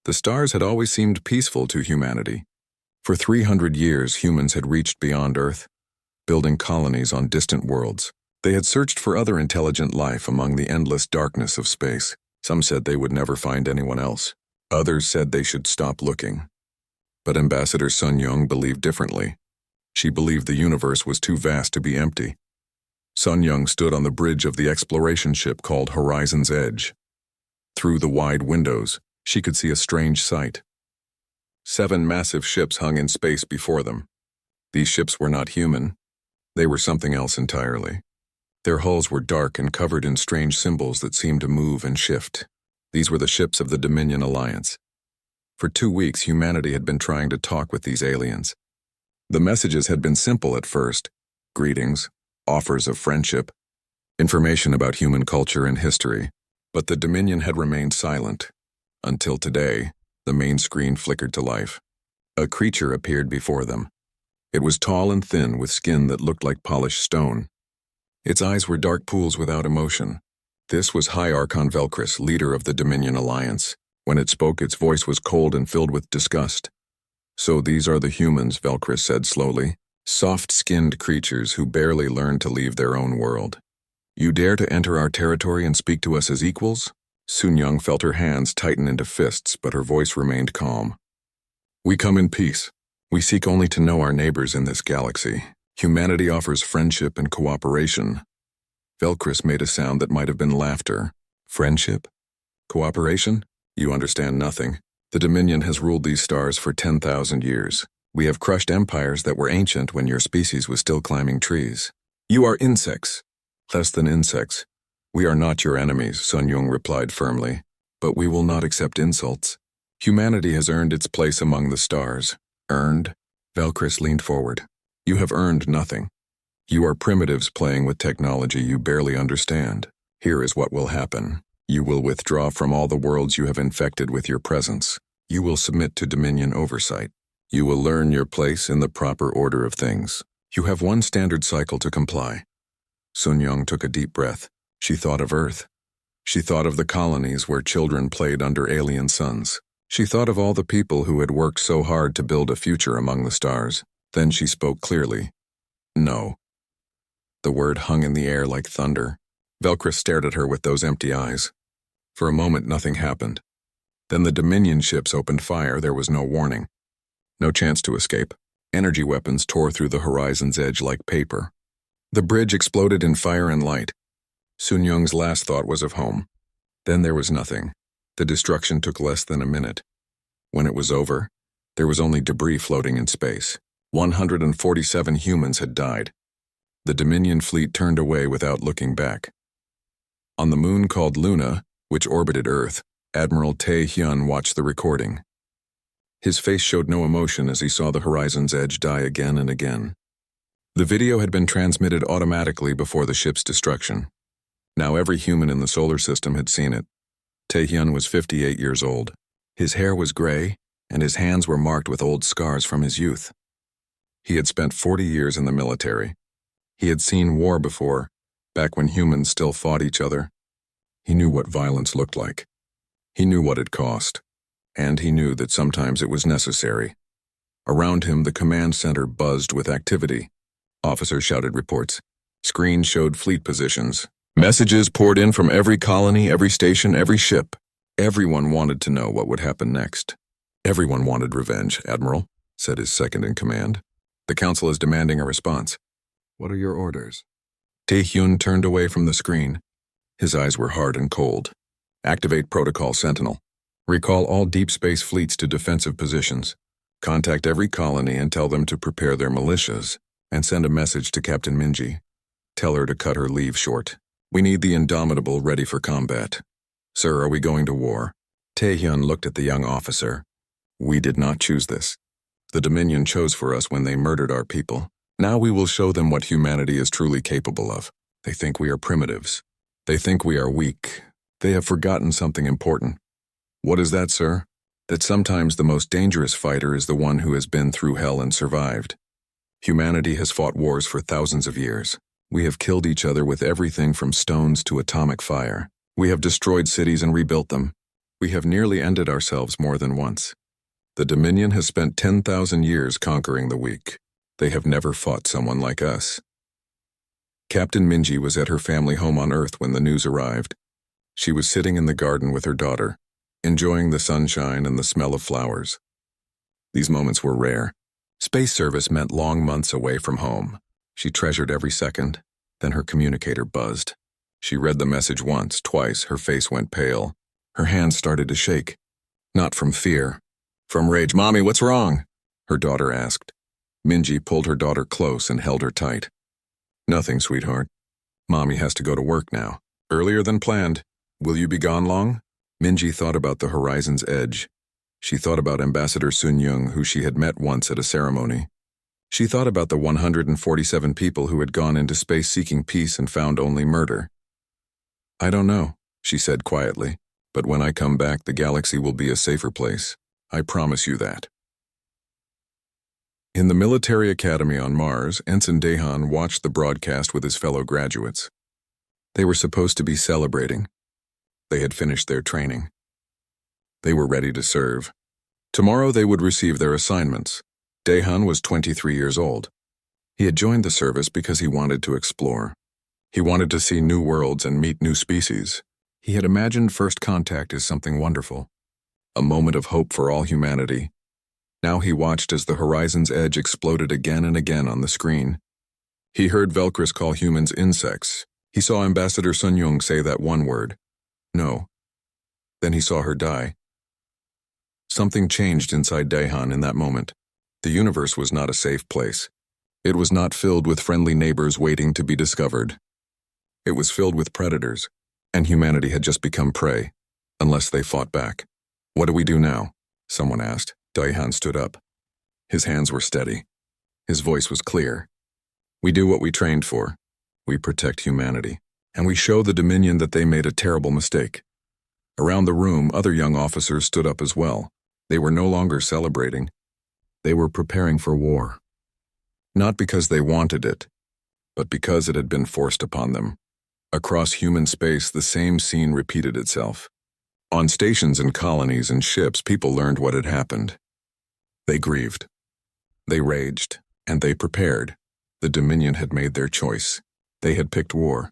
The stars had always seemed peaceful to humanity. For 300 years, humans had reached beyond Earth, building colonies on distant worlds. They had searched for other intelligent life among the endless darkness of space. Some said they would never find anyone else. Others said they should stop looking. But Ambassador Sun Young believed differently. She believed the universe was too vast to be empty. Sun Young stood on the bridge of the exploration ship called Horizon's Edge. Through the wide windows, she could see a strange sight. 7 massive ships hung in space before them. These ships were not human. They were something else entirely. Their hulls were dark and covered in strange symbols that seemed to move and shift. These were the ships of the Dominion Alliance. For 2 weeks, humanity had been trying to talk with these aliens. The messages had been simple at first: greetings, offers of friendship, information about human culture and history. But the Dominion had remained silent. Until today, the main screen flickered to life. A creature appeared before them. It was tall and thin, with skin that looked like polished stone. Its eyes were dark pools without emotion. This was High Archon Velcris, leader of the Dominion Alliance. When it spoke, its voice was cold and filled with disgust. "So these are the humans," Velcris said slowly. "Soft-skinned creatures who barely learned to leave their own world. You dare to enter our territory and speak to us as equals?" Sun Young felt her hands tighten into fists, but her voice remained calm. "We come in peace. We seek only to know our neighbors in this galaxy. Humanity offers friendship and cooperation." Velcris made a sound that might have been laughter. "Friendship? Cooperation? You understand nothing. The Dominion has ruled these stars for 10,000 years. We have crushed empires that were ancient when your species was still climbing trees. You are insects. Less than insects. We are not your enemies," Sun Young replied firmly. "But we will not accept insults. Humanity has earned its place among the stars." "Earned?" Velcris leaned forward. "You have earned nothing. You are primitives playing with technology you barely understand. Here is what will happen. You will withdraw from all the worlds you have infected with your presence. You will submit to Dominion oversight. You will learn your place in the proper order of things. You have one standard cycle to comply." Sun Young took a deep breath. She thought of Earth. She thought of the colonies where children played under alien suns. She thought of all the people who had worked so hard to build a future among the stars. Then she spoke clearly. "No." The word hung in the air like thunder. Velcris stared at her with those empty eyes. For a moment, nothing happened. Then the Dominion ships opened fire. There was no warning. No chance to escape. Energy weapons tore through the Horizon's Edge like paper. The bridge exploded in fire and light. Sun Young's last thought was of home. Then there was nothing. The destruction took less than a minute. When it was over, there was only debris floating in space. 147 humans had died. The Dominion fleet turned away without looking back. On the moon called Luna, which orbited Earth, Admiral Tae Hyun watched the recording. His face showed no emotion as he saw the Horizon's Edge die again and again. The video had been transmitted automatically before the ship's destruction. Now every human in the solar system had seen it. Tae Hyun was 58 years old. His hair was gray, and his hands were marked with old scars from his youth. He had spent 40 years in the military. He had seen war before, back when humans still fought each other. He knew what violence looked like. He knew what it cost. And he knew that sometimes it was necessary. Around him, the command center buzzed with activity. Officers shouted reports. Screens showed fleet positions. Messages poured in from every colony, every station, every ship. Everyone wanted to know what would happen next. "Everyone wanted revenge, Admiral," said his second-in-command. "The Council is demanding a response." "What are your orders?" Tae Hyun turned away from the screen. His eyes were hard and cold. "Activate Protocol Sentinel. Recall all deep space fleets to defensive positions. Contact every colony and tell them to prepare their militias, and send a message to Captain Minji. Tell her to cut her leave short. We need the Indomitable ready for combat. Sir, are we going to war?" Tae Hyun looked at the young officer. "We did not choose this. The Dominion chose for us when they murdered our people. Now we will show them what humanity is truly capable of. They think we are primitives. They think we are weak. They have forgotten something important." "What is that, sir?" "That sometimes the most dangerous fighter is the one who has been through hell and survived. Humanity has fought wars for thousands of years. We have killed each other with everything from stones to atomic fire. We have destroyed cities and rebuilt them. We have nearly ended ourselves more than once. The Dominion has spent 10,000 years conquering the weak. They have never fought someone like us. Captain Minji was at her family home on Earth when the news arrived. She was sitting in the garden with her daughter, enjoying the sunshine and the smell of flowers. These moments were rare. Space service meant long months away from home. She treasured every second. Then her communicator buzzed. She read the message once, twice, her face went pale. Her hands started to shake. Not from fear. From rage. "Mommy, what's wrong?" her daughter asked. Minji pulled her daughter close and held her tight. "Nothing, sweetheart. Mommy has to go to work now. Earlier than planned. Will you be gone long?" Minji thought about the horizon's edge. She thought about Ambassador Sun Yung, who she had met once at a ceremony. She thought about the 147 people who had gone into space seeking peace and found only murder. "I don't know," she said quietly, "but when I come back, the galaxy will be a safer place. I promise you that." In the military academy on Mars, Ensign Daehan watched the broadcast with his fellow graduates. They were supposed to be celebrating. They had finished their training. They were ready to serve. Tomorrow they would receive their assignments. Daehan was 23 years old. He had joined the service because he wanted to explore. He wanted to see new worlds and meet new species. He had imagined first contact as something wonderful, a moment of hope for all humanity. Now he watched as the horizon's edge exploded again and again on the screen. He heard Velcris call humans insects. He saw Ambassador Sun Yung say that one word, "No." Then he saw her die. Something changed inside Daehan in that moment. The universe was not a safe place. It was not filled with friendly neighbors waiting to be discovered. It was filled with predators, and humanity had just become prey, unless they fought back. "What do we do now?" someone asked. Daehan stood up. His hands were steady. His voice was clear. "We do what we trained for. We protect humanity, and we show the Dominion that they made a terrible mistake." Around the room, other young officers stood up as well. They were no longer celebrating. They were preparing for war. Not because they wanted it, but because it had been forced upon them. Across human space, the same scene repeated itself. On stations and colonies and ships, people learned what had happened. They grieved. They raged, and they prepared. The Dominion had made their choice. They had picked war.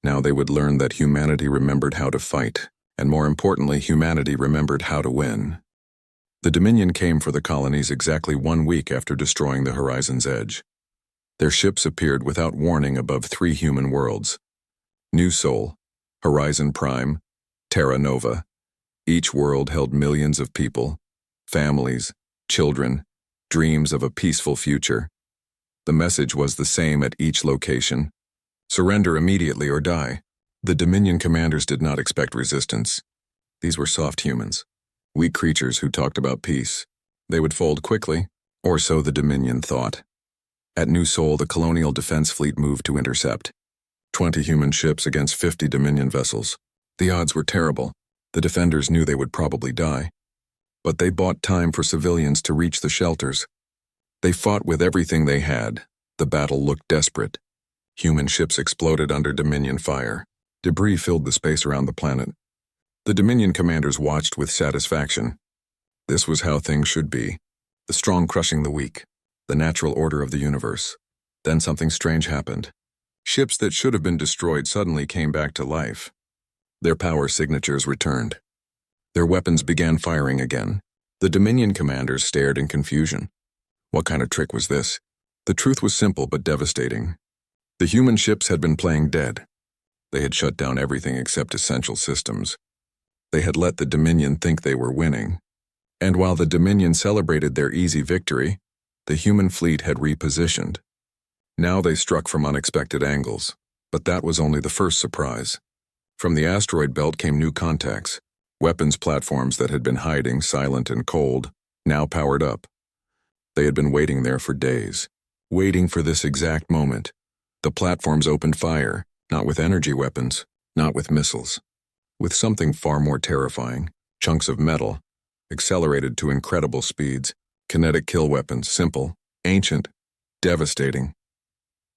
Now they would learn that humanity remembered how to fight, and more importantly, humanity remembered how to win. The Dominion came for the colonies exactly 1 week after destroying the horizon's edge. Their ships appeared without warning above 3 human worlds: New Sol, Horizon Prime, Terra Nova. Each world held millions of people, families, children, dreams of a peaceful future. The message was the same at each location: surrender immediately or die. The Dominion commanders did not expect resistance. These were soft humans, weak creatures who talked about peace. They would fold quickly, or so the Dominion thought. At New Sol, the colonial defense fleet moved to intercept. 20 human ships against 50 Dominion vessels. The odds were terrible. The defenders knew they would probably die. But they bought time for civilians to reach the shelters. They fought with everything they had. The battle looked desperate. Human ships exploded under Dominion fire. Debris filled the space around the planet. The Dominion commanders watched with satisfaction. This was how things should be. The strong crushing the weak. The natural order of the universe. Then something strange happened. Ships that should have been destroyed suddenly came back to life. Their power signatures returned. Their weapons began firing again. The Dominion commanders stared in confusion. What kind of trick was this? The truth was simple but devastating. The human ships had been playing dead. They had shut down everything except essential systems. They had let the Dominion think they were winning. And while the Dominion celebrated their easy victory, the human fleet had repositioned. Now they struck from unexpected angles, but that was only the first surprise. From the asteroid belt came new contacts, weapons platforms that had been hiding, silent and cold, now powered up. They had been waiting there for days, waiting for this exact moment. The platforms opened fire, not with energy weapons, not with missiles, with something far more terrifying: chunks of metal, accelerated to incredible speeds, kinetic kill weapons, simple, ancient, devastating.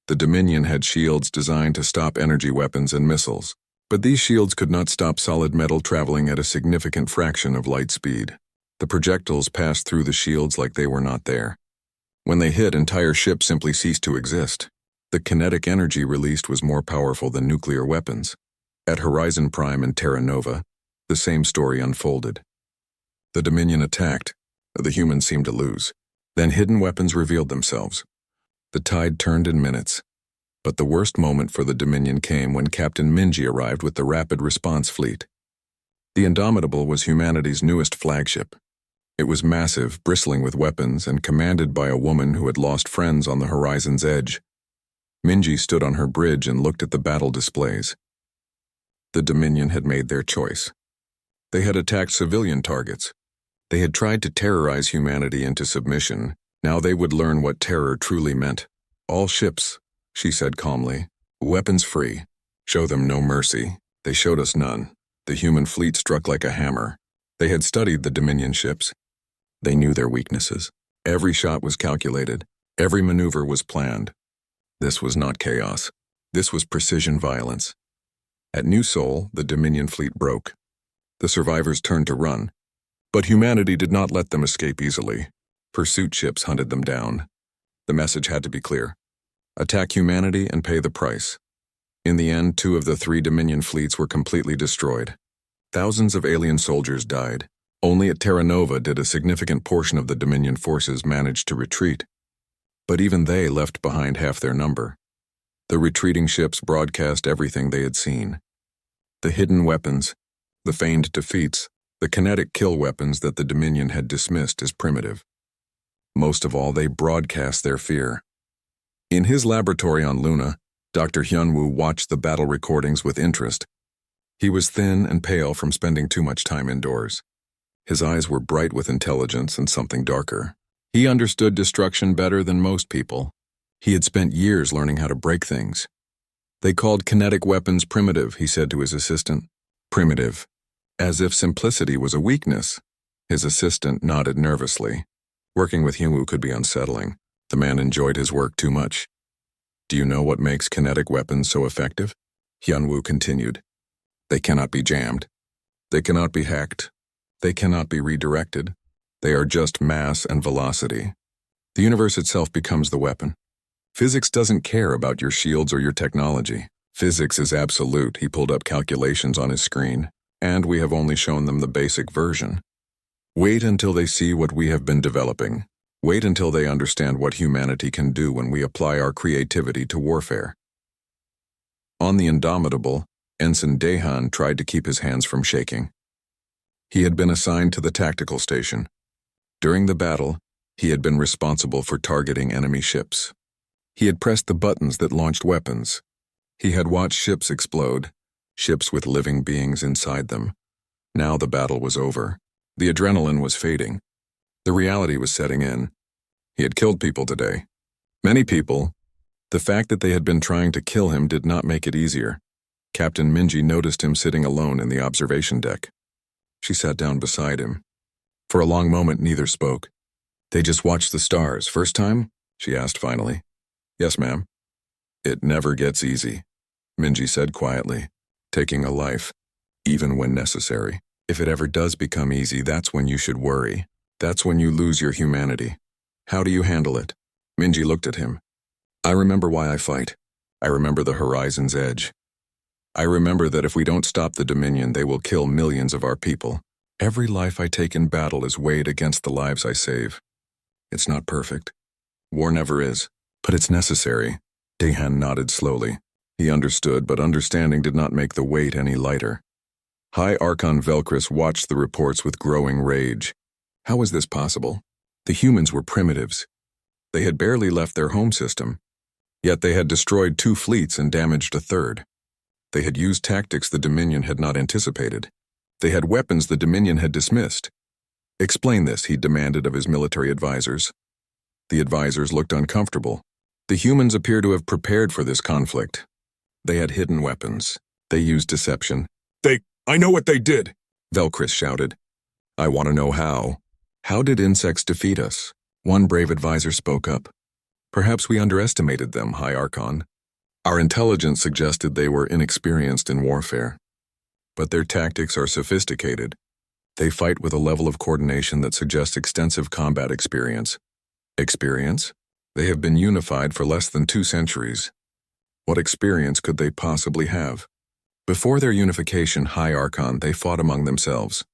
The Dominion had shields designed to stop energy weapons and missiles. But these shields could not stop solid metal traveling at a significant fraction of light speed. The projectiles passed through the shields like they were not there. When they hit, entire ships simply ceased to exist. The kinetic energy released was more powerful than nuclear weapons. At Horizon Prime and Terra Nova, the same story unfolded. The Dominion attacked. The humans seemed to lose. Then hidden weapons revealed themselves. The tide turned in minutes. But the worst moment for the Dominion came when Captain Minji arrived with the Rapid Response Fleet. The Indomitable was humanity's newest flagship. It was massive, bristling with weapons, and commanded by a woman who had lost friends on the horizon's edge. Minji stood on her bridge and looked at the battle displays. The Dominion had made their choice. They had attacked civilian targets. They had tried to terrorize humanity into submission. Now they would learn what terror truly meant. All ships, she said calmly, weapons free. Show them no mercy. They showed us none. The human fleet struck like a hammer. They had studied the Dominion ships. They knew their weaknesses. Every shot was calculated. Every maneuver was planned. This was not chaos. This was precision violence. At New Sol, the Dominion fleet broke. The survivors turned to run. But humanity did not let them escape easily. Pursuit ships hunted them down. The message had to be clear. Attack humanity and pay the price. In the end, 2 of the 3 Dominion fleets were completely destroyed. Thousands of alien soldiers died. Only at Terra Nova did a significant portion of the Dominion forces manage to retreat. But even they left behind half their number. The retreating ships broadcast everything they had seen. The hidden weapons, the feigned defeats, the kinetic kill weapons that the Dominion had dismissed as primitive. Most of all, they broadcast their fear. In his laboratory on Luna, Dr. Hyunwoo watched the battle recordings with interest. He was thin and pale from spending too much time indoors. His eyes were bright with intelligence and something darker. He understood destruction better than most people. He had spent years learning how to break things. They called kinetic weapons primitive, he said to his assistant. Primitive. As if simplicity was a weakness. His assistant nodded nervously. Working with Hyunwoo could be unsettling. The man enjoyed his work too much. Do you know what makes kinetic weapons so effective? Hyunwoo continued. They cannot be jammed. They cannot be hacked. They cannot be redirected. They are just mass and velocity. The universe itself becomes the weapon. Physics doesn't care about your shields or your technology. Physics is absolute. He pulled up calculations on his screen. And we have only shown them the basic version. Wait until they see what we have been developing. Wait until they understand what humanity can do when we apply our creativity to warfare. On the Indomitable, Ensign Daehan tried to keep his hands from shaking. He had been assigned to the tactical station. During the battle, he had been responsible for targeting enemy ships. He had pressed the buttons that launched weapons. He had watched ships explode, ships with living beings inside them. Now the battle was over. The adrenaline was fading. The reality was setting in. He had killed people today. Many people. The fact that they had been trying to kill him did not make it easier. Captain Minji noticed him sitting alone in the observation deck. She sat down beside him. For a long moment, neither spoke. They just watched the stars. First time? She asked finally. Yes, ma'am. It never gets easy, Minji said quietly. Taking a life, even when necessary. If it ever does become easy, that's when you should worry. That's when you lose your humanity. How do you handle it? Minji looked at him. I remember why I fight. I remember the horizon's edge. I remember that if we don't stop the Dominion, they will kill millions of our people. Every life I take in battle is weighed against the lives I save. It's not perfect. War never is, but it's necessary. Daehan nodded slowly. He understood, but understanding did not make the weight any lighter. High Archon Velcris watched the reports with growing rage. How was this possible? The humans were primitives. They had barely left their home system. Yet they had destroyed 2 fleets and damaged a 3rd. They had used tactics the Dominion had not anticipated. They had weapons the Dominion had dismissed. Explain this, he demanded of his military advisors. The advisors looked uncomfortable. The humans appear to have prepared for this conflict. They had hidden weapons. They used deception. I know what they did, Velcris shouted. I want to know how. How did insects defeat us? One brave advisor spoke up. Perhaps we underestimated them, High Archon. Our intelligence suggested they were inexperienced in warfare, but their tactics are sophisticated. They fight with a level of coordination that suggests extensive combat experience. Experience? They have been unified for less than 2 centuries. What experience could they possibly have? Before their unification, High Archon, they fought among themselves.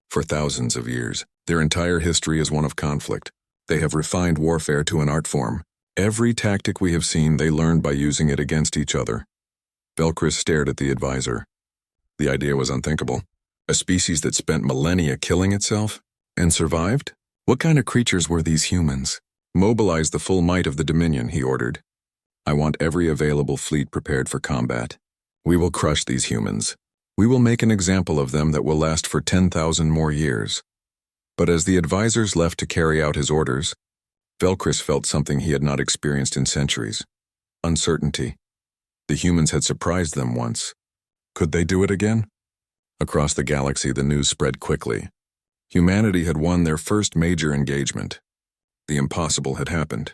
For thousands of years, their entire history is one of conflict. They have refined warfare to an art form. Every tactic we have seen, they learned by using it against each other. Velcris stared at the advisor. The idea was unthinkable. A species that spent millennia killing itself and survived? What kind of creatures were these humans? Mobilize the full might of the Dominion, he ordered. I want every available fleet prepared for combat. We will crush these humans. We will make an example of them that will last for 10,000 more years. But as the advisors left to carry out his orders, Velcris felt something he had not experienced in centuries. Uncertainty. The humans had surprised them once. Could they do it again? Across the galaxy, the news spread quickly. Humanity had won their first major engagement. The impossible had happened.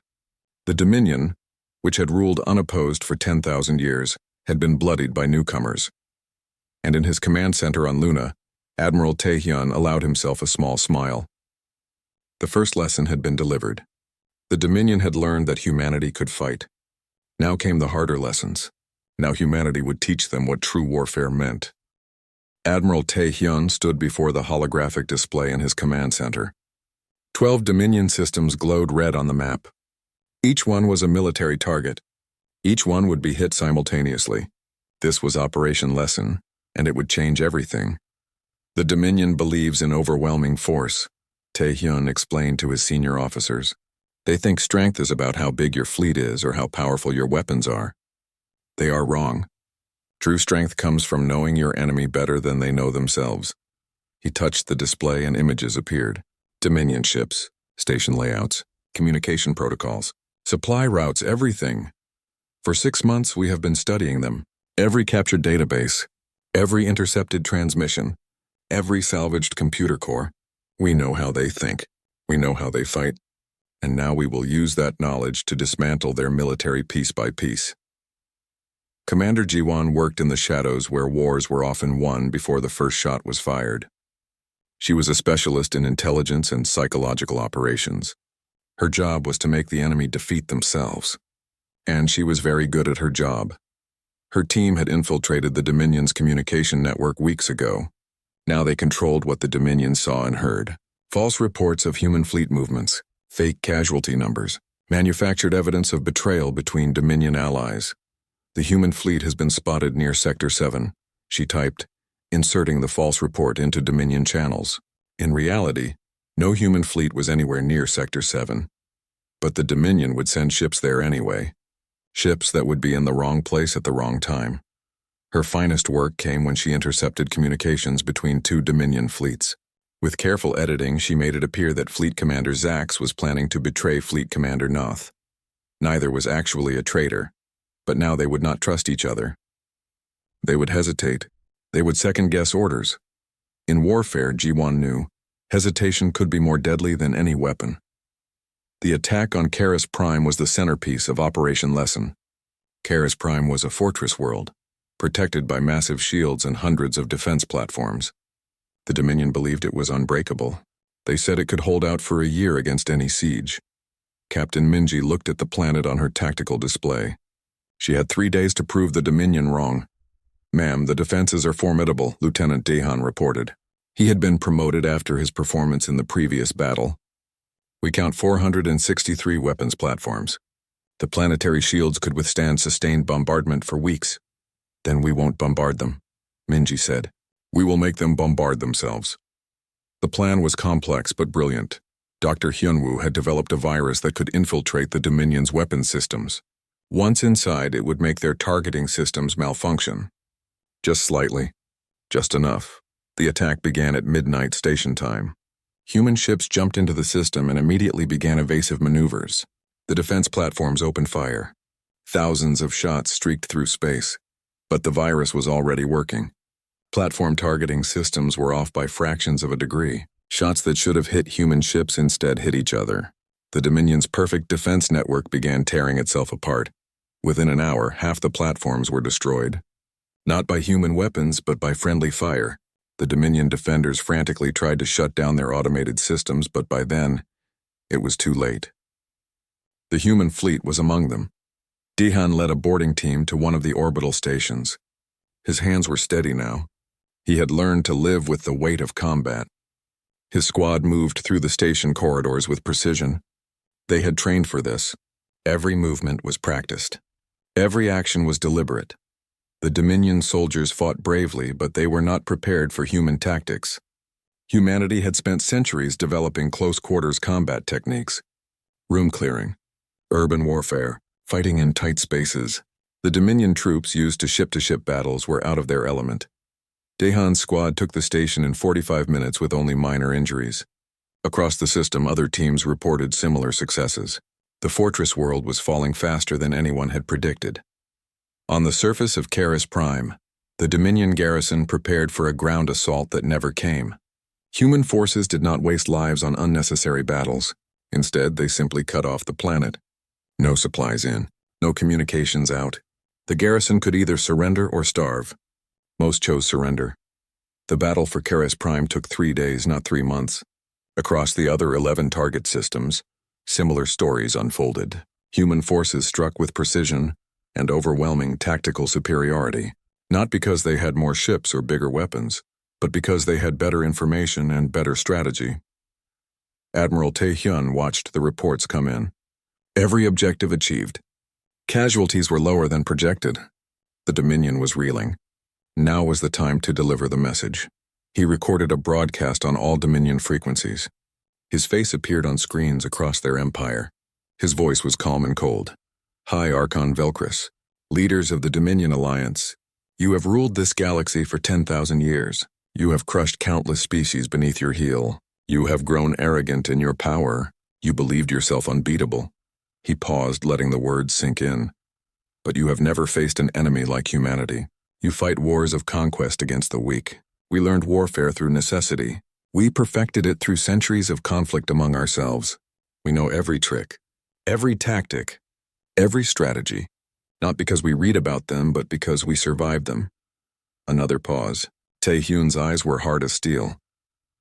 The Dominion, which had ruled unopposed for 10,000 years, had been bloodied by newcomers. And in his command center on Luna, Admiral Taehyun allowed himself a small smile. The first lesson had been delivered. The Dominion had learned that humanity could fight. Now came the harder lessons. Now humanity would teach them what true warfare meant. Admiral Taehyun stood before the holographic display in his command center. 12 Dominion systems glowed red on the map. Each one was a military target. Each one would be hit simultaneously. This was Operation Lesson, and it would change everything. The Dominion believes in overwhelming force, Taehyun explained to his senior officers. They think strength is about how big your fleet is or how powerful your weapons are. They are wrong. True strength comes from knowing your enemy better than they know themselves. He touched the display and images appeared. Dominion ships, station layouts, communication protocols, supply routes, everything. For 6 months we have been studying them. Every captured database, every intercepted transmission, every salvaged computer core. We know how they think. We know how they fight. And now we will use that knowledge to dismantle their military piece by piece. Commander Jiwon worked in the shadows where wars were often won before the first shot was fired. She was a specialist in intelligence and psychological operations. Her job was to make the enemy defeat themselves. And she was very good at her job. Her team had infiltrated the Dominion's communication network weeks ago. Now they controlled what the Dominion saw and heard. False reports of human fleet movements, fake casualty numbers, manufactured evidence of betrayal between Dominion allies. The human fleet has been spotted near Sector 7, she typed, inserting the false report into Dominion channels. In reality, no human fleet was anywhere near Sector 7. But the Dominion would send ships there anyway. Ships that would be in the wrong place at the wrong time. Her finest work came when she intercepted communications between 2 Dominion fleets. With careful editing, she made it appear that Fleet Commander Zax was planning to betray Fleet Commander Noth. Neither was actually a traitor, but now they would not trust each other. They would hesitate. They would second-guess orders. In warfare, Jiwon knew, hesitation could be more deadly than any weapon. The attack on Karis Prime was the centerpiece of Operation Lesson. Karis Prime was a fortress world, protected by massive shields and hundreds of defense platforms. The Dominion believed it was unbreakable. They said it could hold out for a year against any siege. Captain Minji looked at the planet on her tactical display. She had 3 days to prove the Dominion wrong. "Ma'am, the defenses are formidable," Lieutenant Daehan reported. He had been promoted after his performance in the previous battle. "We count 463 weapons platforms. The planetary shields could withstand sustained bombardment for weeks. Then we won't bombard them," Minji said. "We will make them bombard themselves." The plan was complex but brilliant. Dr. Hyunwoo had developed a virus that could infiltrate the Dominion's weapons systems. Once inside, it would make their targeting systems malfunction. Just slightly. Just enough. The attack began at midnight station time. Human ships jumped into the system and immediately began evasive maneuvers. The defense platforms opened fire. Thousands of shots streaked through space. But the virus was already working. Platform targeting systems were off by fractions of a degree. Shots that should have hit human ships instead hit each other. The Dominion's perfect defense network began tearing itself apart. Within an hour, half the platforms were destroyed. Not by human weapons, but by friendly fire. The Dominion defenders frantically tried to shut down their automated systems, but by then, it was too late. The human fleet was among them. Dehan led a boarding team to one of the orbital stations. His hands were steady now. He had learned to live with the weight of combat. His squad moved through the station corridors with precision. They had trained for this. Every movement was practiced. Every action was deliberate. The Dominion soldiers fought bravely, but they were not prepared for human tactics. Humanity had spent centuries developing close-quarters combat techniques. Room clearing, urban warfare, fighting in tight spaces. The Dominion troops used to ship-to-ship battles were out of their element. Dehan's squad took the station in 45 minutes with only minor injuries. Across the system, other teams reported similar successes. The fortress world was falling faster than anyone had predicted. On the surface of Karis Prime, the Dominion garrison prepared for a ground assault that never came. Human forces did not waste lives on unnecessary battles. Instead, they simply cut off the planet. No supplies in, no communications out. The garrison could either surrender or starve. Most chose surrender. The battle for Karis Prime took 3 days, not 3 months. Across the other 11 target systems, similar stories unfolded. Human forces struck with precision and overwhelming tactical superiority, not because they had more ships or bigger weapons, but because they had better information and better strategy. Admiral Tae-hyun watched the reports come in. Every objective achieved. Casualties were lower than projected. The Dominion was reeling. Now was the time to deliver the message. He recorded a broadcast on all Dominion frequencies. His face appeared on screens across their empire. His voice was calm and cold. High Archon Velcris, leaders of the Dominion Alliance, you have ruled this galaxy for 10,000 years. You have crushed countless species beneath your heel. You have grown arrogant in your power. You believed yourself unbeatable. He paused, letting the words sink in. But you have never faced an enemy like humanity. You fight wars of conquest against the weak. We learned warfare through necessity. We perfected it through centuries of conflict among ourselves. We know every trick, every tactic, every strategy, not because we read about them, but because we survived them. Another pause. Tae-hyun's eyes were hard as steel.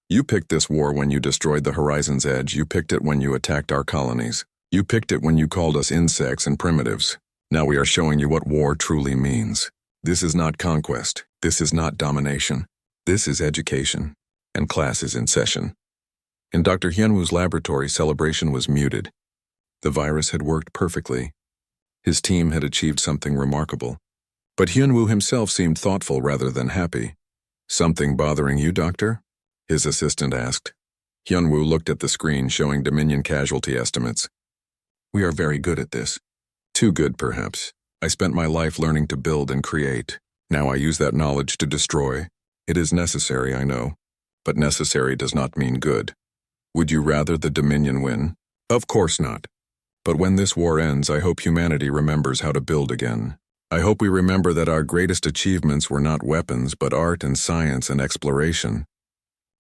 You picked this war when you destroyed the horizon's edge. You picked it when you attacked our colonies. You picked it when you called us insects and primitives. Now we are showing you what war truly means. This is not conquest. This is not domination. This is education. And class is in session. In Dr. Hyunwoo's laboratory, celebration was muted. The virus had worked perfectly. His team had achieved something remarkable. But Hyunwoo himself seemed thoughtful rather than happy. Something bothering you, Doctor? His assistant asked. Hyunwoo looked at the screen showing Dominion casualty estimates. We are very good at this. Too good, perhaps. I spent my life learning to build and create. Now I use that knowledge to destroy. It is necessary, I know. But necessary does not mean good. Would you rather the Dominion win? Of course not. But when this war ends, I hope humanity remembers how to build again. I hope we remember that our greatest achievements were not weapons, but art and science and exploration.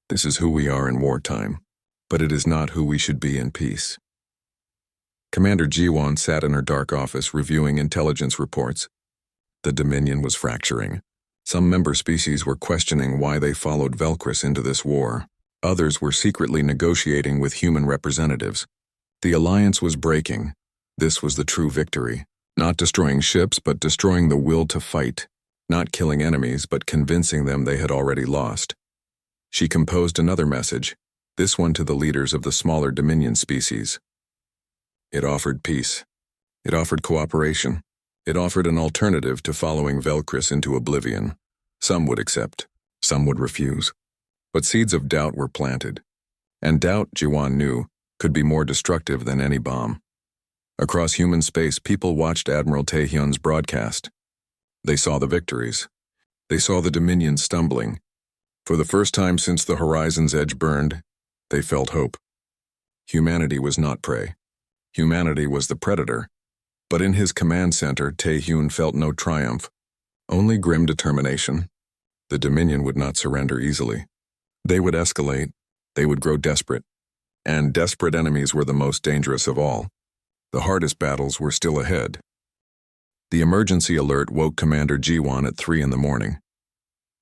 This is who we are in wartime, but it is not who we should be in peace. Commander Jiwon sat in her dark office reviewing intelligence reports. The Dominion was fracturing. Some member species were questioning why they followed Velcris into this war. Others were secretly negotiating with human representatives. The alliance was breaking. This was the true victory. Not destroying ships, but destroying the will to fight. Not killing enemies, but convincing them they had already lost. She composed another message, this one to the leaders of the smaller Dominion species. It offered peace. It offered cooperation. It offered an alternative to following Velcris into oblivion. Some would accept. Some would refuse. But seeds of doubt were planted. And doubt, Jiwon knew, could be more destructive than any bomb. Across human space, people watched Admiral Tae-hyun's broadcast. They saw the victories. They saw the Dominion stumbling. For the first time since the horizon's edge burned, they felt hope. Humanity was not prey. Humanity was the predator. But in his command center, Tae-hyun felt no triumph, only grim determination. The Dominion would not surrender easily. They would escalate. They would grow desperate. And desperate enemies were the most dangerous of all. The hardest battles were still ahead. The emergency alert woke Commander Jiwan at 3 in the morning.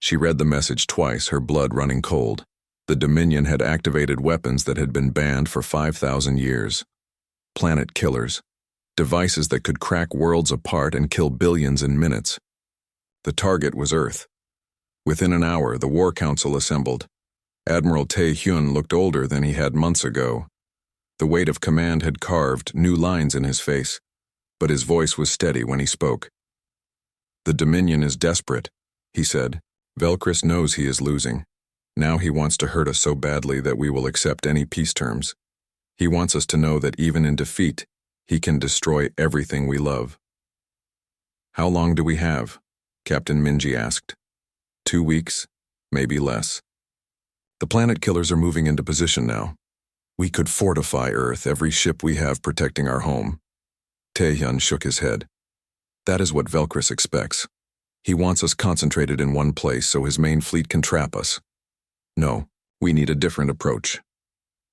She read the message twice, her blood running cold. The Dominion had activated weapons that had been banned for 5,000 years. Planet killers. Devices that could crack worlds apart and kill billions in minutes. The target was Earth. Within an hour, the War Council assembled. Admiral Tae-hyun looked older than he had months ago. The weight of command had carved new lines in his face, but his voice was steady when he spoke. "The Dominion is desperate," he said. "Velcris knows he is losing. Now he wants to hurt us so badly that we will accept any peace terms. He wants us to know that even in defeat, he can destroy everything we love." "How long do we have?" Captain Minji asked. 2 weeks, maybe less. "The planet killers are moving into position now. We could fortify Earth, every ship we have protecting our home." Taehyun shook his head. "That is what Velcris expects. He wants us concentrated in one place so his main fleet can trap us. No, we need a different approach."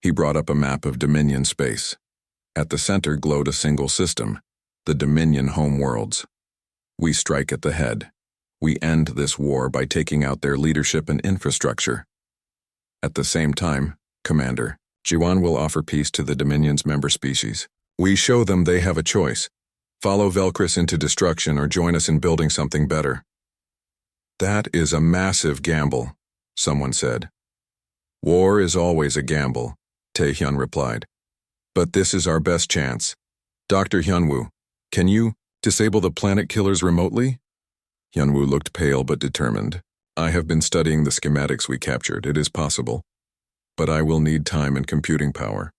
He brought up a map of Dominion space. At the center glowed a single system, the Dominion homeworlds. "We strike at the head. We end this war by taking out their leadership and infrastructure. At the same time, Commander, Jiwan will offer peace to the Dominion's member species. We show them they have a choice. Follow Velcris into destruction or join us in building something better." "That is a massive gamble," someone said. "War is always a gamble," Taehyun replied. "But this is our best chance. Dr. Hyunwoo, can you disable the planet killers remotely?" Hyunwoo looked pale but determined. "I have been studying the schematics we captured. It is possible. But I will need time and computing power.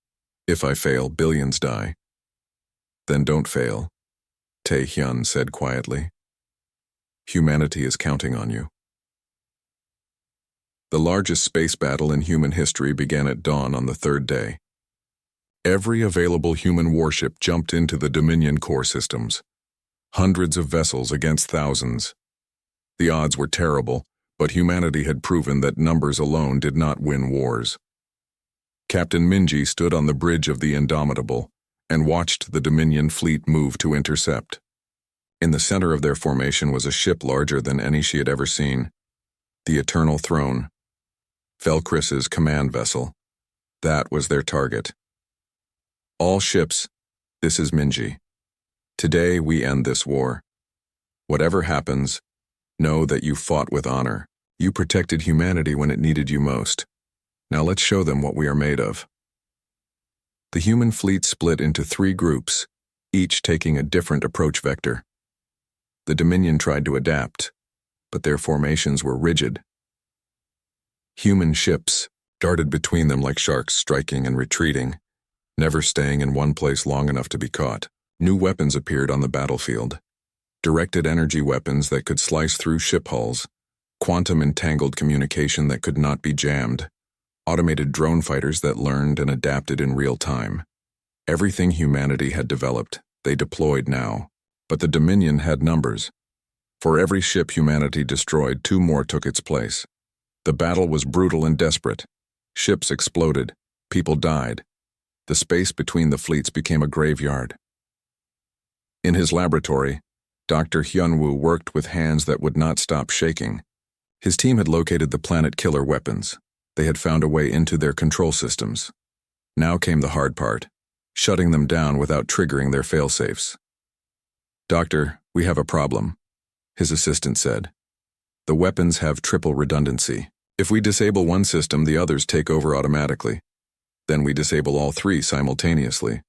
If I fail, billions die." "Then don't fail," Taehyun said quietly. "Humanity is counting on you." The largest space battle in human history began at dawn on the third day. Every available human warship jumped into the Dominion core systems. Hundreds of vessels against thousands. The odds were terrible, but humanity had proven that numbers alone did not win wars. Captain Minji stood on the bridge of the Indomitable and watched the Dominion fleet move to intercept. In the center of their formation was a ship larger than any she had ever seen. The Eternal Throne. Velcris's command vessel. That was their target. "All ships, this is Minji. Today we end this war. Whatever happens, know that you fought with honor. You protected humanity when it needed you most. Now let's show them what we are made of." The human fleet split into 3 groups, each taking a different approach vector. The Dominion tried to adapt, but their formations were rigid. Human ships darted between them like sharks, striking and retreating, never staying in one place long enough to be caught. New weapons appeared on the battlefield. Directed energy weapons that could slice through ship hulls, quantum-entangled communication that could not be jammed, automated drone fighters that learned and adapted in real time. Everything humanity had developed, they deployed now. But the Dominion had numbers. For every ship humanity destroyed, 2 more took its place. The battle was brutal and desperate. Ships exploded. People died. The space between the fleets became a graveyard. In his laboratory, Dr. Hyunwoo worked with hands that would not stop shaking. His team had located the planet killer weapons. They had found a way into their control systems. Now came the hard part, shutting them down without triggering their failsafes. "Doctor, we have a problem," his assistant said. "The weapons have triple redundancy. If we disable one system, the others take over automatically. Then we disable all 3 simultaneously.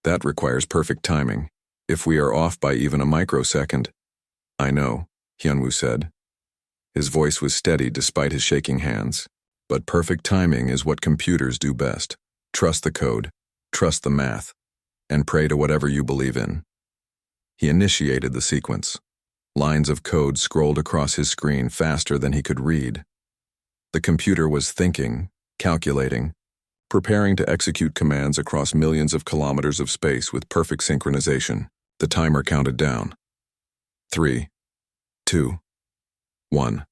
That requires perfect timing. If we are off by even a microsecond—" "I know," Hyunwoo said. His voice was steady despite his shaking hands. "But perfect timing is what computers do best. Trust the code, trust the math, and pray to whatever you believe in." He initiated the sequence. Lines of code scrolled across his screen faster than he could read. The computer was thinking, calculating, preparing to execute commands across millions of kilometers of space with perfect synchronization. The timer counted down. 3, 2, 1.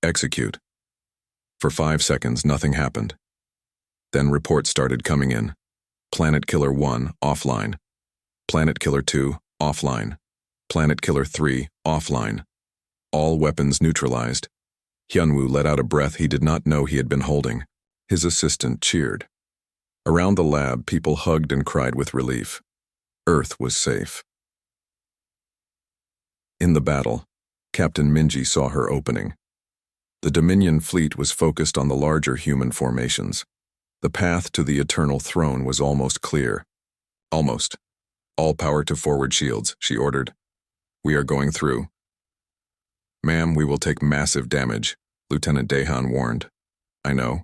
Execute. For 5 seconds, nothing happened. Then reports started coming in. Planet Killer 1, offline. Planet Killer 2, offline. Planet Killer 3, offline. All weapons neutralized. Hyunwoo let out a breath he did not know he had been holding. His assistant cheered. Around the lab, people hugged and cried with relief. Earth was safe. In the battle, Captain Minji saw her opening. The Dominion fleet was focused on the larger human formations. The path to the Eternal Throne was almost clear. Almost. All power to forward shields, she ordered. We are going through. Ma'am, we will take massive damage, Lieutenant Daehan warned. I know,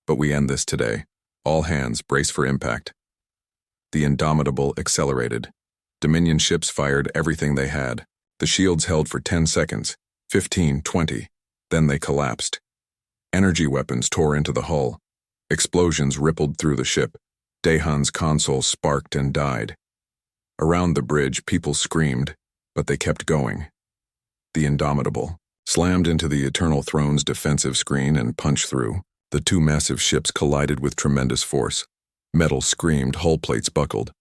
but we end this today. All hands, brace for impact. The Indomitable accelerated. Dominion ships fired everything they had. The shields held for 10 seconds, 15, 20. Then they collapsed. Energy weapons tore into the hull. Explosions rippled through the ship. Daehan's console sparked and died. Around the bridge, people screamed, but they kept going. The Indomitable slammed into the Eternal Throne's defensive screen and punched through. The two massive ships collided with tremendous force. Metal screamed, hull plates buckled.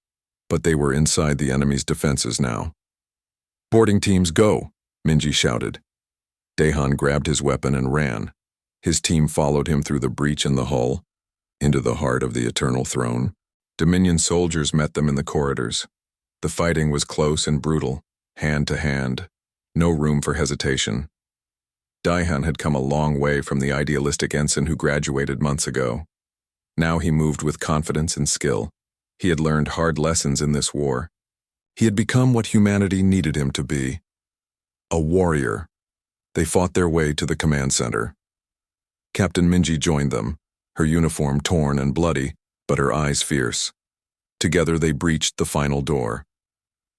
But they were inside the enemy's defenses now. Boarding teams, go, Minji shouted. Daehan grabbed his weapon and ran. His team followed him through the breach in the hull, into the heart of the Eternal Throne. Dominion soldiers met them in the corridors. The fighting was close and brutal, hand to hand. No room for hesitation. Daehan had come a long way from the idealistic ensign who graduated months ago. Now he moved with confidence and skill. He had learned hard lessons in this war. He had become what humanity needed him to be. A warrior. They fought their way to the command center. Captain Minji joined them, her uniform torn and bloody, but her eyes fierce. Together they breached the final door.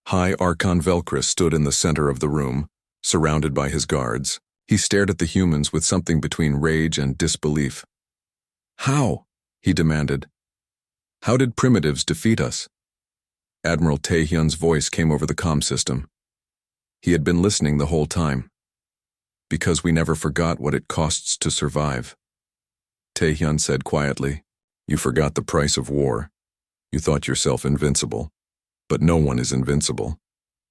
High Archon Velcris stood in the center of the room, surrounded by his guards. He stared at the humans with something between rage and disbelief. How? He demanded. How did primitives defeat us? Admiral Taehyun's voice came over the comm system. He had been listening the whole time. Because we never forgot what it costs to survive. Taehyun said quietly, You forgot the price of war. You thought yourself invincible. But no one is invincible.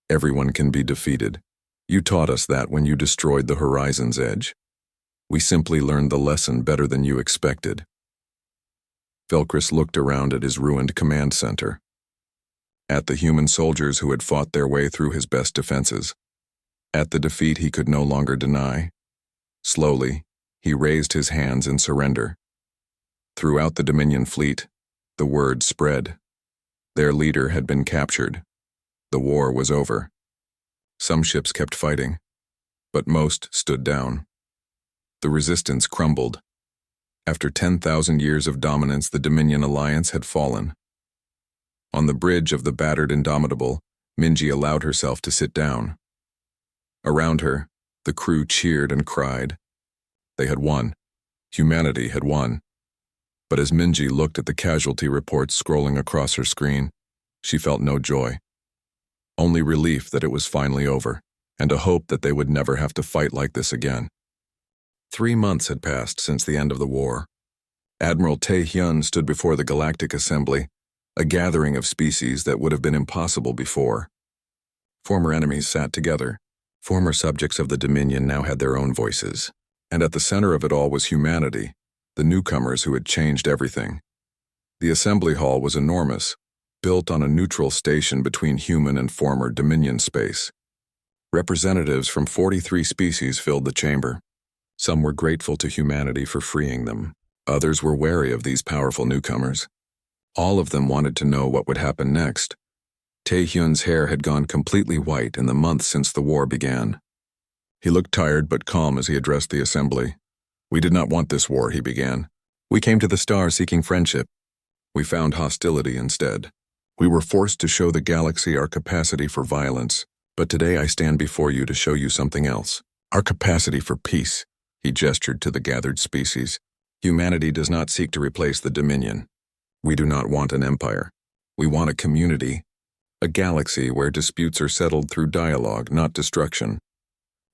Everyone can be defeated. You taught us that when you destroyed the horizon's edge. We simply learned the lesson better than you expected. Velcris looked around at his ruined command center. At the human soldiers who had fought their way through his best defenses. At the defeat he could no longer deny. Slowly, he raised his hands in surrender. Throughout the Dominion fleet, the word spread. Their leader had been captured. The war was over. Some ships kept fighting, but most stood down. The resistance crumbled. After 10,000 years of dominance, the Dominion alliance had fallen. On the bridge of the battered Indomitable, Minji allowed herself to sit down. Around her, the crew cheered and cried. They had won. Humanity had won. But as Minji looked at the casualty reports scrolling across her screen, she felt no joy. Only relief that it was finally over, and a hope that they would never have to fight like this again. 3 months had passed since the end of the war. Admiral Taehyun stood before the Galactic Assembly, a gathering of species that would have been impossible before. Former enemies sat together. Former subjects of the Dominion now had their own voices. And at the center of it all was humanity, the newcomers who had changed everything. The assembly hall was enormous, built on a neutral station between human and former Dominion space. Representatives from 43 species filled the chamber. Some were grateful to humanity for freeing them. Others were wary of these powerful newcomers. All of them wanted to know what would happen next. Taehyun's hair had gone completely white in the months since the war began. He looked tired but calm as he addressed the assembly. We did not want this war, he began. We came to the star seeking friendship. We found hostility instead. We were forced to show the galaxy our capacity for violence, but today I stand before you to show you something else. Our capacity for peace, he gestured to the gathered species. Humanity does not seek to replace the Dominion. We do not want an empire. We want a community, a galaxy where disputes are settled through dialogue, not destruction.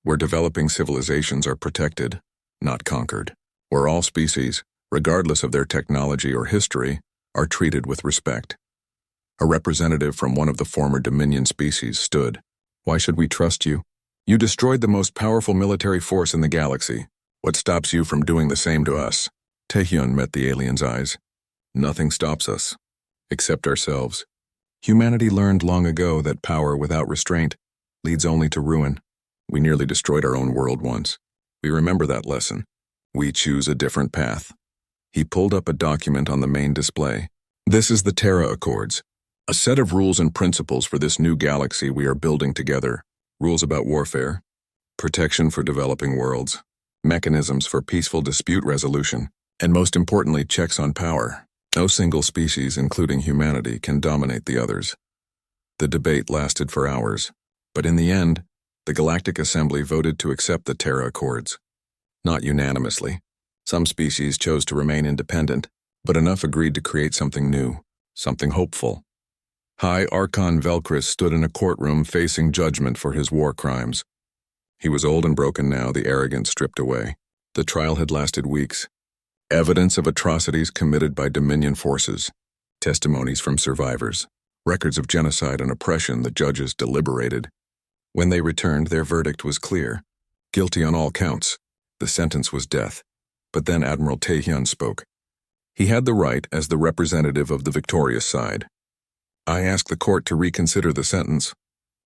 Where developing civilizations are protected, not conquered. Where all species, regardless of their technology or history, are treated with respect. A representative from one of the former Dominion species stood. Why should we trust you? You destroyed the most powerful military force in the galaxy. What stops you from doing the same to us? Taehyun met the alien's eyes. Nothing stops us, except ourselves. Humanity learned long ago that power without restraint leads only to ruin. We nearly destroyed our own world once. We remember that lesson. We choose a different path. He pulled up a document on the main display. This is the Terra Accords, a set of rules and principles for this new galaxy we are building together. Rules about warfare, protection for developing worlds, mechanisms for peaceful dispute resolution, and most importantly, checks on power. No single species, including humanity, can dominate the others. The debate lasted for hours, but in the end, the Galactic Assembly voted to accept the Terra Accords. Not unanimously. Some species chose to remain independent, but enough agreed to create something new, something hopeful. High Archon Velcris stood in a courtroom facing judgment for his war crimes. He was old and broken now, the arrogance stripped away. The trial had lasted weeks. Evidence of atrocities committed by Dominion forces, testimonies from survivors, records of genocide and oppression. The judges deliberated. When they returned, their verdict was clear. Guilty on all counts. The sentence was death. But then Admiral Taehyun spoke. He had the right as the representative of the victorious side. I ask the court to reconsider the sentence.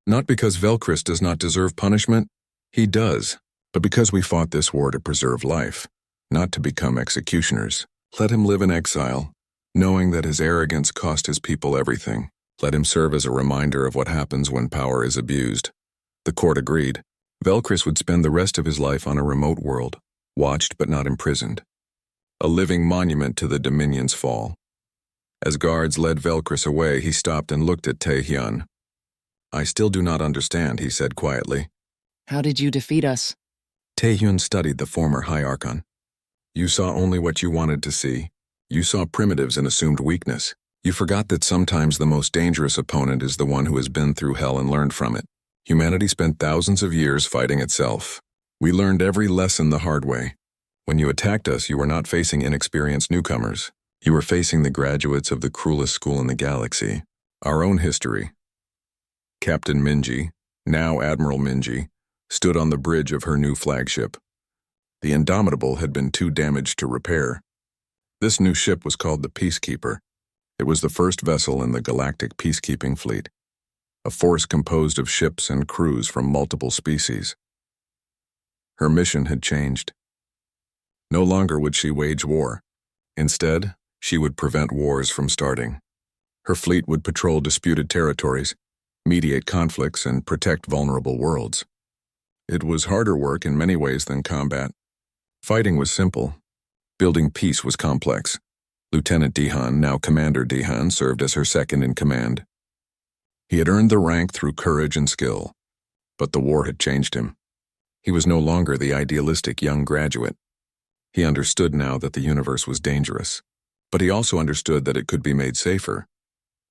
Not because Velcris does not deserve punishment. He does. But because we fought this war to preserve life, not to become executioners. Let him live in exile, knowing that his arrogance cost his people everything. Let him serve as a reminder of what happens when power is abused. The court agreed. Velcris would spend the rest of his life on a remote world, watched but not imprisoned. A living monument to the Dominion's fall. As guards led Velcris away, he stopped and looked at Taehyun. I still do not understand, he said quietly. How did you defeat us? Taehyun studied the former High Archon. You saw only what you wanted to see. You saw primitives and assumed weakness. You forgot that sometimes the most dangerous opponent is the one who has been through hell and learned from it. Humanity spent thousands of years fighting itself. We learned every lesson the hard way. When you attacked us, you were not facing inexperienced newcomers. You were facing the graduates of the cruelest school in the galaxy. Our own history. Captain Minji, now Admiral Minji, stood on the bridge of her new flagship. The Indomitable had been too damaged to repair. This new ship was called the Peacekeeper. It was the first vessel in the Galactic Peacekeeping Fleet, a force composed of ships and crews from multiple species. Her mission had changed. No longer would she wage war. Instead, she would prevent wars from starting. Her fleet would patrol disputed territories, mediate conflicts, and protect vulnerable worlds. It was harder work in many ways than combat. Fighting was simple. Building peace was complex. Lieutenant Dehan, now Commander Dehan, served as her second in command. He had earned the rank through courage and skill, but the war had changed him. He was no longer the idealistic young graduate. He understood now that the universe was dangerous, but he also understood that it could be made safer.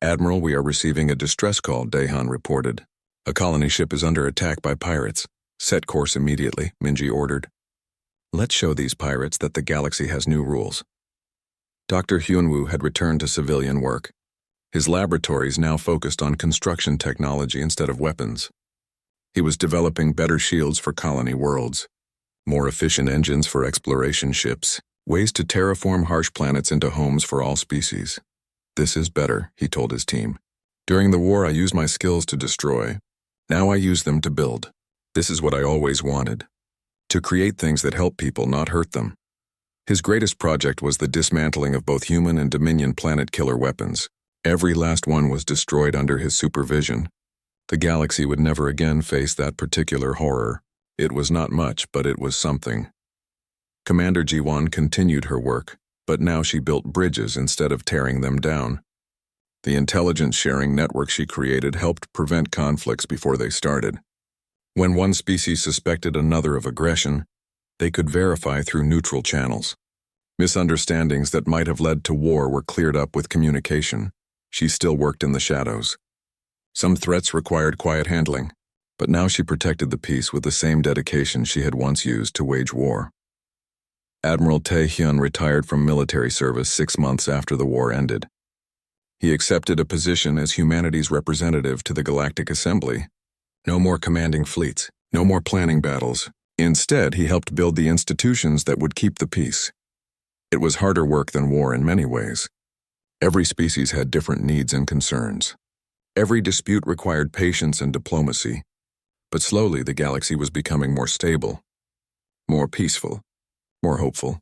Admiral, we are receiving a distress call, Dehan reported. A colony ship is under attack by pirates. Set course immediately, Minji ordered. Let's show these pirates that the galaxy has new rules. Dr. Hyunwoo had returned to civilian work. His laboratories now focused on construction technology instead of weapons. He was developing better shields for colony worlds, more efficient engines for exploration ships, ways to terraform harsh planets into homes for all species. This is better, he told his team. During the war, I used my skills to destroy. Now I use them to build. This is what I always wanted. To create things that help people, not hurt them. His greatest project was the dismantling of both human and Dominion planet killer weapons. Every last one was destroyed under his supervision. The galaxy would never again face that particular horror. It was not much, but it was something. Commander Ji-won continued her work, but now she built bridges instead of tearing them down. The intelligence-sharing network she created helped prevent conflicts before they started. When one species suspected another of aggression, they could verify through neutral channels. Misunderstandings that might have led to war were cleared up with communication. She still worked in the shadows. Some threats required quiet handling, but now she protected the peace with the same dedication she had once used to wage war. Admiral Taehyun retired from military service 6 months after the war ended. He accepted a position as humanity's representative to the Galactic Assembly. No more commanding fleets, no more planning battles. Instead, he helped build the institutions that would keep the peace. It was harder work than war in many ways. Every species had different needs and concerns. Every dispute required patience and diplomacy. But slowly the galaxy was becoming more stable, more peaceful, more hopeful.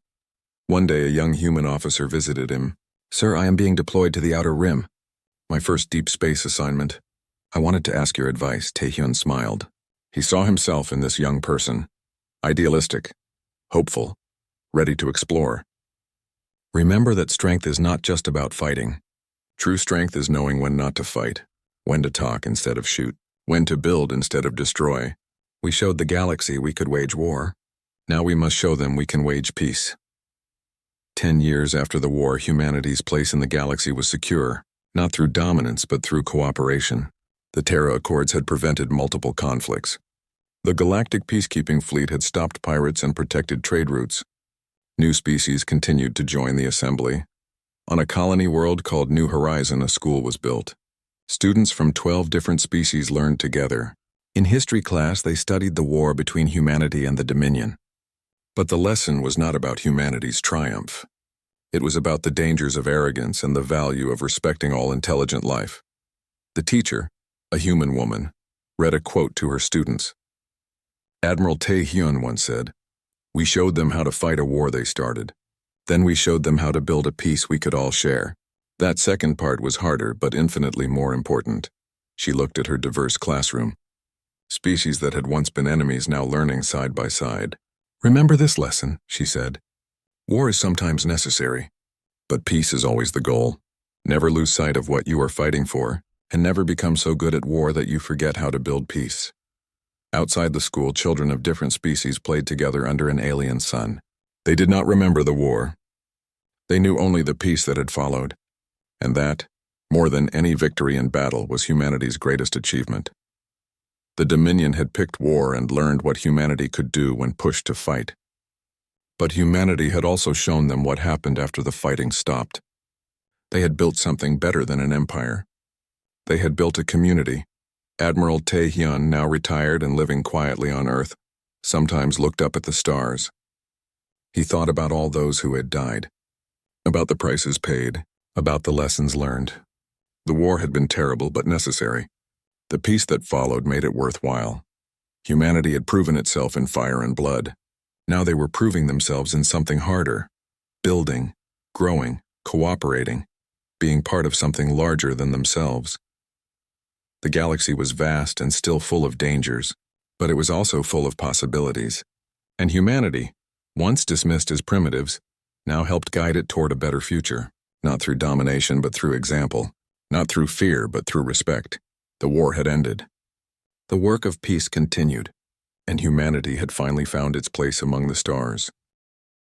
One day a young human officer visited him. "Sir, I am being deployed to the Outer Rim. My first deep space assignment. I wanted to ask your advice." Taehyun smiled. He saw himself in this young person. Idealistic, hopeful, ready to explore. Remember that strength is not just about fighting. True strength is knowing when not to fight, when to talk instead of shoot, when to build instead of destroy. We showed the galaxy we could wage war. Now we must show them we can wage peace. 10 years after the war, humanity's place in the galaxy was secure, not through dominance but through cooperation. The Terra Accords had prevented multiple conflicts. The Galactic Peacekeeping Fleet had stopped pirates and protected trade routes. New species continued to join the assembly. On a colony world called New Horizon, a school was built. Students from 12 different species learned together. In history class, they studied the war between humanity and the Dominion. But the lesson was not about humanity's triumph. It was about the dangers of arrogance and the value of respecting all intelligent life. The teacher, a human woman, read a quote to her students. Admiral Taehyun once said, "We showed them how to fight a war they started. Then we showed them how to build a peace we could all share." That second part was harder but infinitely more important. She looked at her diverse classroom. Species that had once been enemies now learning side by side. "Remember this lesson," she said. "War is sometimes necessary, but peace is always the goal. Never lose sight of what you are fighting for, and never become so good at war that you forget how to build peace." Outside the school, children of different species played together under an alien sun. They did not remember the war. They knew only the peace that had followed, and that, more than any victory in battle, was humanity's greatest achievement. The Dominion had picked war and learned what humanity could do when pushed to fight. But humanity had also shown them what happened after the fighting stopped. They had built something better than an empire. They had built a community. Admiral Taehyun, now retired and living quietly on Earth, sometimes looked up at the stars. He thought about all those who had died, about the prices paid, about the lessons learned. The war had been terrible but necessary. The peace that followed made it worthwhile. Humanity had proven itself in fire and blood. Now they were proving themselves in something harder, building, growing, cooperating, being part of something larger than themselves. The galaxy was vast and still full of dangers, but it was also full of possibilities. And humanity, once dismissed as primitives, now helped guide it toward a better future, not through domination but through example, not through fear but through respect. The war had ended. The work of peace continued, and humanity had finally found its place among the stars.